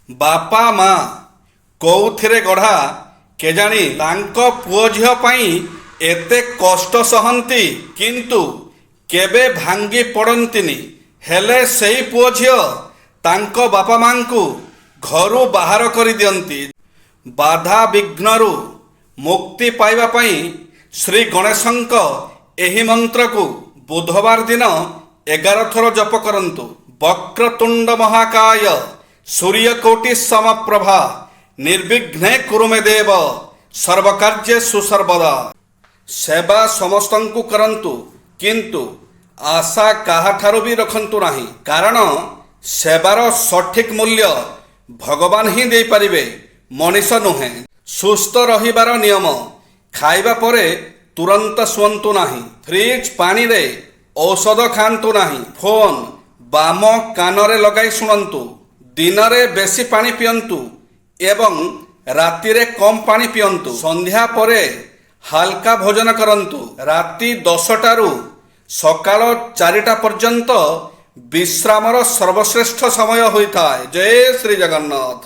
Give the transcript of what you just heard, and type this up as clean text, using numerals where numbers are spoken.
ବାପା ମା କୋଉଥିରେ ଗଢ଼ା କେଜାଣି ତାଙ୍କ ପୁଅ ଝିଅ ପାଇଁ ଏତେ କଷ୍ଟ ସହନ୍ତି, କିନ୍ତୁ କେବେ ଭାଙ୍ଗି ପଡ଼ନ୍ତିନି। ହେଲେ ସେଇ ପୁଅ ଝିଅ ତାଙ୍କ ବାପା ମାଙ୍କୁ ଘରୁ ବାହାର କରିଦିଅନ୍ତି। ବାଧା ବିଘ୍ନରୁ ମୁକ୍ତି ପାଇବା ପାଇଁ ଶ୍ରୀ ଗଣେଶଙ୍କ ଏହି ମନ୍ତ୍ରକୁ ବୁଧବାର ଦିନ 11 ଥର ଜପ କରନ୍ତୁ। ବକ୍ରତୁଣ୍ଡ ମହାକାୟ ସୂର୍ଯ୍ୟକୋଟି ସମପ୍ରଭା ନିର୍ବିଘ୍ନେ କୁରୁ ମେ ଦେବ ସର୍ବକାର୍ଯ୍ୟେଷୁ ସର୍ବଦା। ସେବା ସମସ୍ତଙ୍କୁ କରନ୍ତୁ, କିନ୍ତୁ ଆଶା କାହାଠାରୁ ବି ରଖନ୍ତୁ ନାହିଁ, କାରଣ ସେବାର ସଠିକ୍ ମୂଲ୍ୟ ଭଗବାନ ହିଁ ଦେଇପାରିବେ, ମଣିଷ ନୁହେଁ। ସୁସ୍ଥ ରହିବାର ନିୟମ: ଖାଇବା ପରେ ତୁରନ୍ତ ଶୁଅନ୍ତୁ ନାହିଁ। ଫ୍ରିଜ୍ ପାଣିରେ ଔଷଧ ଖାଆନ୍ତୁ ନାହିଁ। ଫୋନ୍ ବାମ କାନରେ ଲଗାଇ ଶୁଣନ୍ତୁ। ଦିନରେ ବେଶୀ ପାଣି ପିଅନ୍ତୁ ଏବଂ ରାତିରେ କମ୍ ପାଣି ପିଅନ୍ତୁ। ସନ୍ଧ୍ୟା ପରେ ହାଲକା ଭୋଜନ କରନ୍ତୁ। ରାତି 10ଟାରୁ ସକାଳ 4ଟା ପର୍ଯ୍ୟନ୍ତ ବିଶ୍ରାମର ସର୍ବଶ୍ରେଷ୍ଠ ସମୟ ହୋଇଥାଏ। ଜୟ ଶ୍ରୀ ଜଗନ୍ନାଥ।